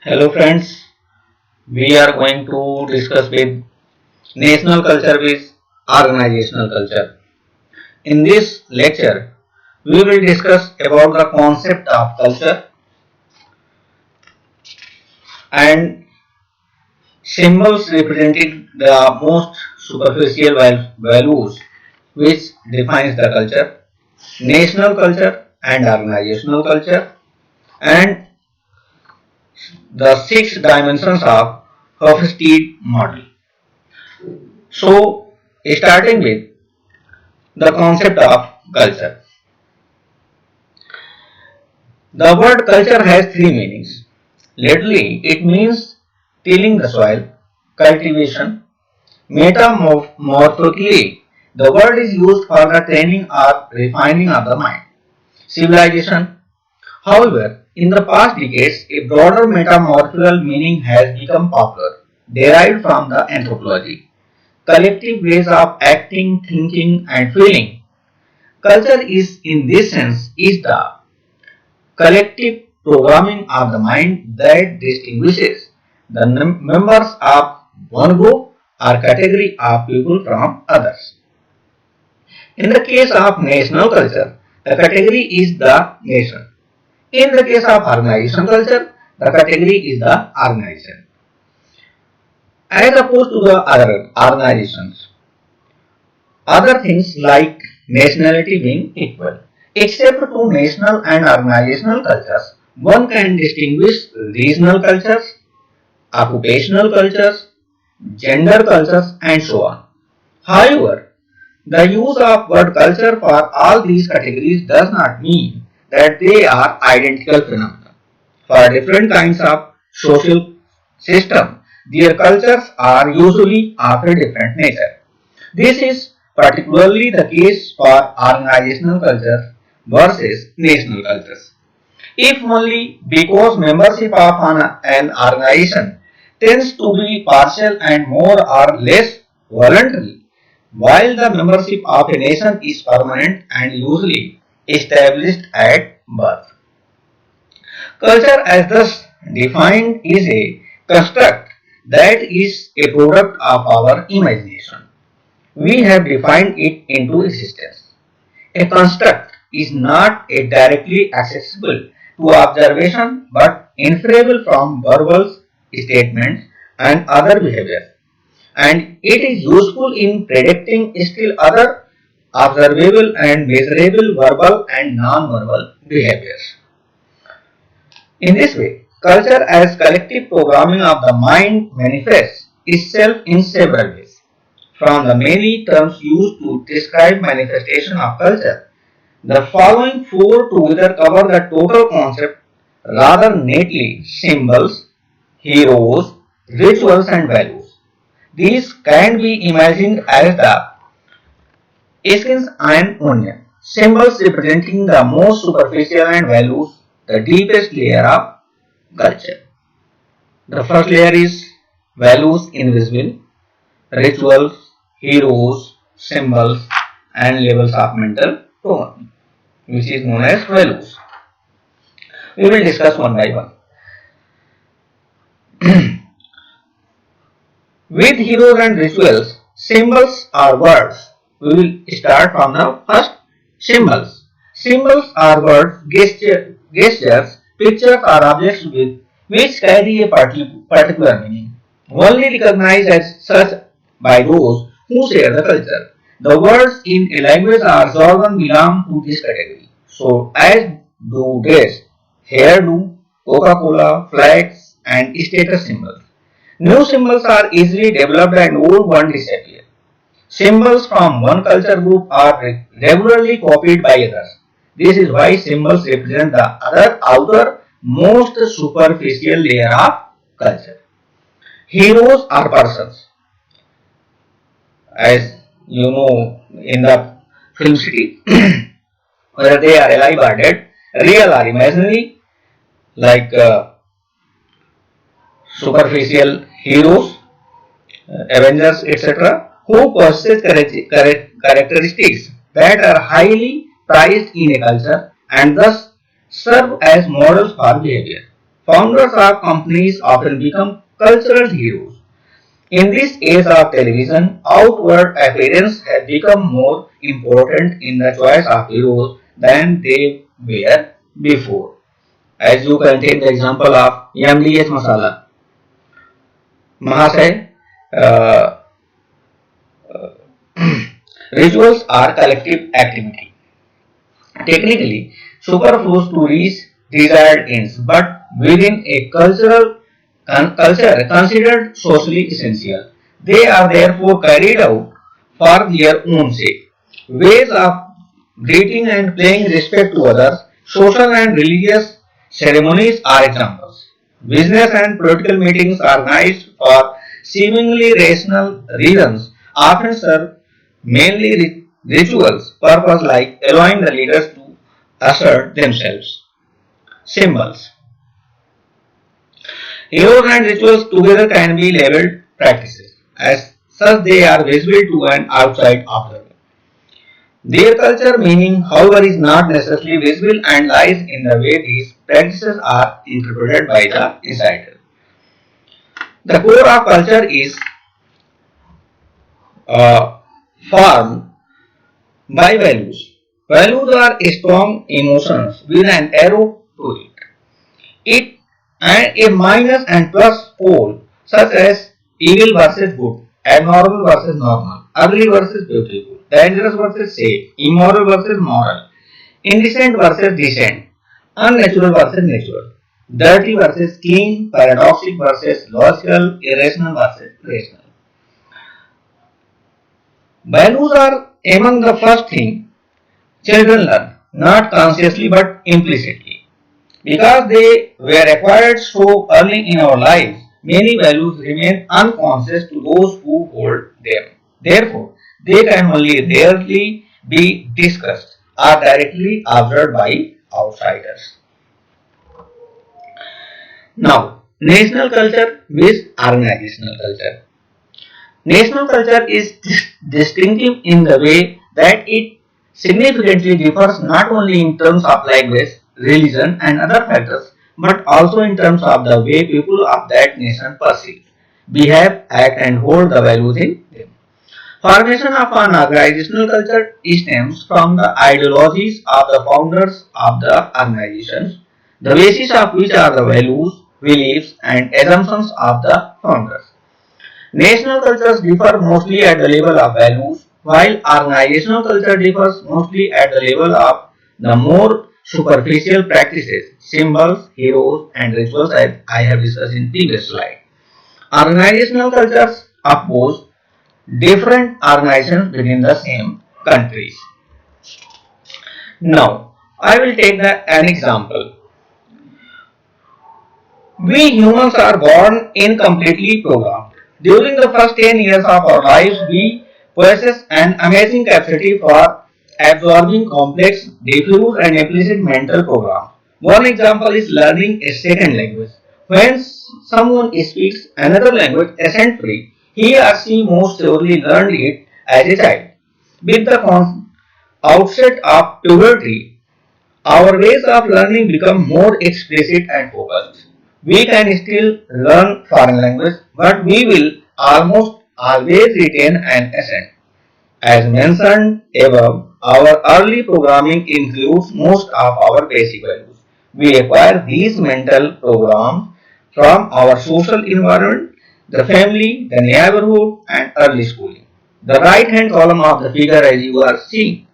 Hello friends, we are going to discuss with national culture with organizational culture. In this lecture, we will discuss about the concept of culture and symbols representing the most superficial values which defines the culture, national culture and organizational culture, and the six dimensions of Hofstede model. So, starting with the concept of culture. The word culture has three meanings. Literally, it means tilling the soil, cultivation. Metamorphically, the word is used for the training or refining of the mind. Civilization. However, in the past decades, a broader metamorphical meaning has become popular, derived from the anthropology. Collective ways of acting, thinking, and feeling. Culture is, in this sense, is the collective programming of the mind that distinguishes the members of one group or category of people from others. In the case of national culture, the category is the nation. In the case of organization culture, the category is the organization. As opposed to the other organizations, other things like nationality being equal. Except to national and organizational cultures, one can distinguish regional cultures, occupational cultures, gender cultures, and so on. However, the use of word culture for all these categories does not mean that they are identical phenomena. For different kinds of social system, their cultures are usually of a different nature. This is particularly the case for organizational culture versus national cultures. If only because membership of an organization tends to be partial and more or less voluntary, while the membership of a nation is permanent and usually established at birth. Culture as thus defined is a construct that is a product of our imagination. We have defined it into existence. A construct is not a directly accessible to observation but inferable from verbal statements and other behavior. And it is useful in predicting still other observable and measurable verbal and non-verbal behaviors. In this way, culture as collective programming of the mind manifests itself in several ways. From the many terms used to describe manifestation of culture, the following four together cover the total concept rather neatly: symbols, heroes, rituals, and values. These can be imagined as the skins and onion, symbols representing the most superficial and values the deepest layer of culture. The first layer is values invisible, rituals, heroes, symbols, and levels of mental tone, which is known as values. We will discuss one by one. With heroes and rituals, symbols are words. We will start from the first symbols. Symbols are words, gestures, pictures, or objects with which carry a particular meaning, only recognized as such by those who share the culture. The words in a language or jargon belong to this category. So, as do dress, hairdo, Coca-Cola, flags, and status symbols. New symbols are easily developed and old ones disappear. Symbols from one culture group are regularly copied by others. This is why symbols represent the outer, most superficial layer of culture. Heroes are persons, as you know in the film city, whether they are alive or dead, real or imaginary, like superficial heroes, Avengers, etc., who possess characteristics that are highly prized in a culture and thus serve as models for behavior. Founders of companies often become cultural heroes. In this age of television, outward appearance has become more important in the choice of heroes than they were before. As you can take the example of Yamli Masala. Mahasai, uh, rituals are collective activity. Technically, superfluous to reach desired ends, but within a culture considered socially essential. They are therefore carried out for their own sake. Ways of greeting and paying respect to others, social and religious ceremonies are examples. Business and political meetings organized for seemingly rational reasons often serve mainly rituals purpose like allowing the leaders to assert themselves. Symbols. Heroes and rituals together can be labeled practices. As such, they are visible to an outside observer. Their culture meaning, however, is not necessarily visible and lies in the way these practices are interpreted by the insider. The core of culture is uh, formed by values. Values are strong emotions with an arrow to it. It and a minus and plus pole, such as evil versus good, abnormal versus normal, ugly versus beautiful, dangerous versus safe, immoral versus moral, indecent versus decent, unnatural versus natural, dirty versus clean, paradoxic versus logical, irrational versus rational. Values are among the first thing children learn, not consciously but implicitly. Because they were acquired so early in our lives, many values remain unconscious to those who hold them. Therefore, they can only rarely be discussed or directly observed by outsiders. Now, national culture with organizational culture. National culture is distinctive in the way that it significantly differs not only in terms of language, religion, and other factors, but also in terms of the way people of that nation perceive, behave, act, and hold the values in them. Formation of an organizational culture stems from the ideologies of the founders of the organizations, the basis of which are the values, beliefs, and assumptions of the founders. National cultures differ mostly at the level of values, while organizational culture differs mostly at the level of the more superficial practices, symbols, heroes, and rituals as I have discussed in previous slide. Organizational cultures oppose different organizations within the same countries. Now, I will take an example. We humans are born incompletely programmed. During the first 10 years of our lives, we possess an amazing capacity for absorbing complex, diffuse, and implicit mental programs. One example is learning a second language. When someone speaks another language accent-free, he or she most surely learned it as a child. With the outset of puberty, our ways of learning become more explicit and focused. We can still learn foreign language, but we will almost always retain an accent. As mentioned above, our early programming includes most of our basic values. We acquire these mental programs from our social environment, the family, the neighborhood, and early schooling. The right hand column of the figure, as you are seeing,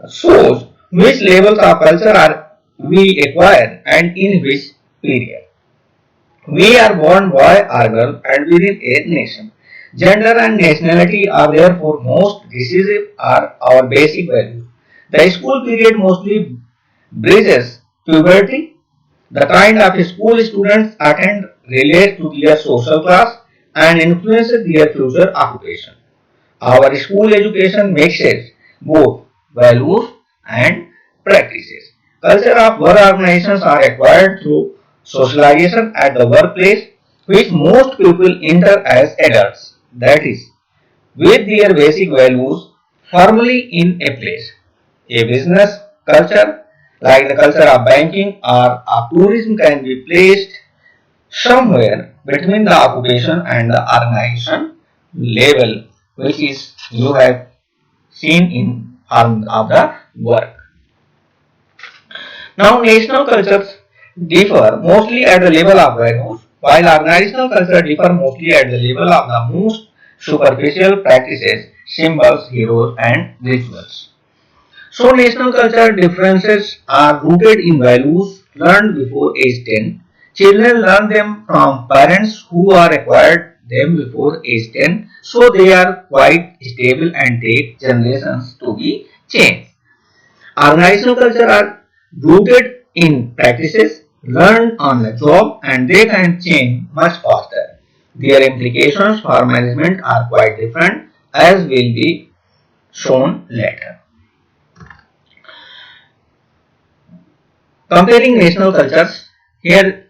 shows which levels of culture are we acquired and in which period. We are born boy or girl and within a nation. Gender and nationality are therefore most decisive are our basic values. The school period mostly bridges puberty. The kind of school students attend relates to their social class and influences their future occupation. Our school education mixes both values and practices. Culture of work organizations are acquired through socialization at the workplace, which most people enter as adults, that is, with their basic values firmly in a place. A business culture like the culture of banking or of tourism can be placed somewhere between the occupation and the organization level, which is you have seen in form of the work. Now, national cultures differ mostly at the level of values, while organizational culture differ mostly at the level of the most superficial practices, symbols, heroes, and rituals. So, national culture differences are rooted in values learned before age 10. Children learn them from parents who are acquired them before age 10, so they are quite stable and take generations to be changed. Organizational culture are rooted in practices learned on the job and they can change much faster. Their implications for management are quite different as will be shown later. Comparing national cultures, here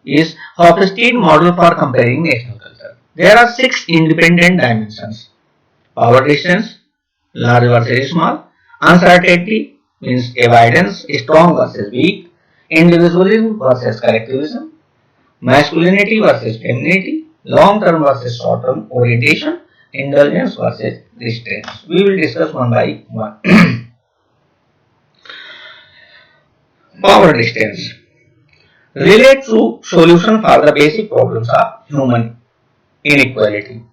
is Hofstede model for comparing national culture. There are 6 independent dimensions. Power distance, large versus small. Uncertainty means evidence, strong versus weak. Individualism versus collectivism. Masculinity versus femininity. Long-term versus short-term orientation. Indulgence versus restraint. We will discuss one by one. Power distance relate to solution for the basic problems of human inequality.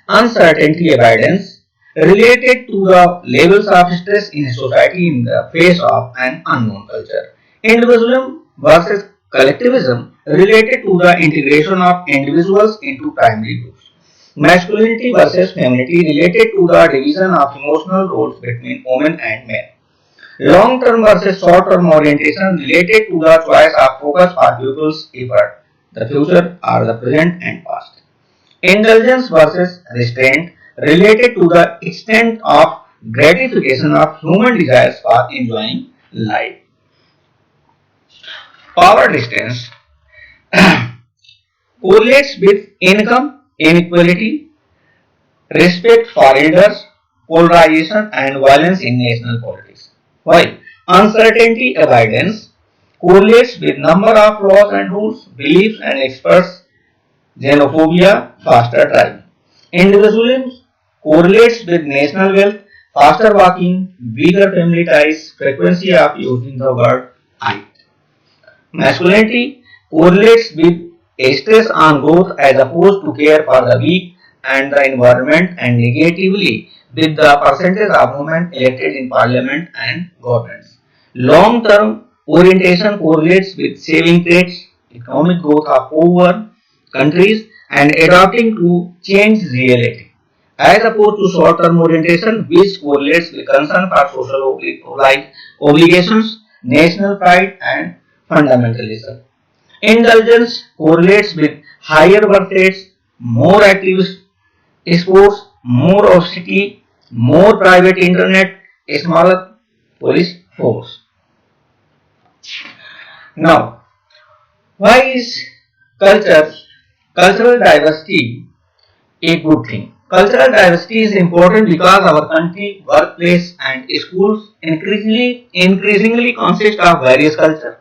Uncertainty evidence related to the levels of stress in a society in the face of an unknown culture. Individualism versus collectivism related to the integration of individuals into primary groups. Masculinity versus femininity related to the division of emotional roles between women and men. Long-term versus short-term orientation related to the choice of focus for pupils' effort, the future or the present and past. Indulgence versus restraint related to the extent of gratification of human desires for enjoying life. Power distance correlates with income inequality, respect for elders, polarization and violence in national politics. While uncertainty avoidance correlates with number of laws and rules, beliefs and experts, xenophobia, faster driving. Individualism correlates with national wealth, faster walking, bigger family ties, frequency of using the word I. Masculinity correlates with a stress on growth as opposed to care for the weak and the environment, and negatively with the percentage of women elected in parliament and governments. Long-term orientation correlates with saving traits, economic growth of poor countries and adapting to changed reality, as opposed to short-term orientation which correlates with concern for social obligations, national pride and fundamentalism. Indulgence correlates with higher birth rates, more active sports, more obesity, more private internet, a smaller police force. Now, why is culture, cultural diversity a good thing? Cultural diversity is important because our country, workplace and schools increasingly consist of various cultures,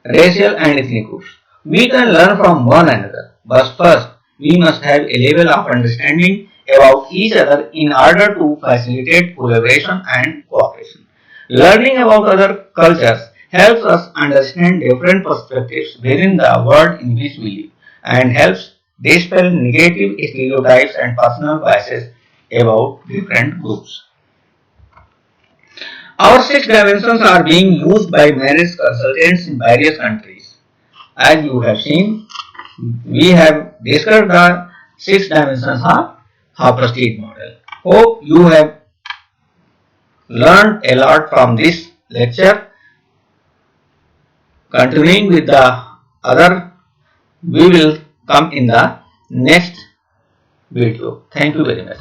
racial and ethnic groups. We can learn from one another, but first we must have a level of understanding about each other in order to facilitate collaboration and cooperation. Learning about other cultures helps us understand different perspectives within the world in which we live and helps dispel negative stereotypes and personal biases about different groups. Our 6 dimensions are being used by marriage consultants in various countries. As you have seen, we have discussed the 6 dimensions of Hofstede model. Hope you have learned a lot from this lecture. Continuing with the other, we will come in the next video. Thank you very much.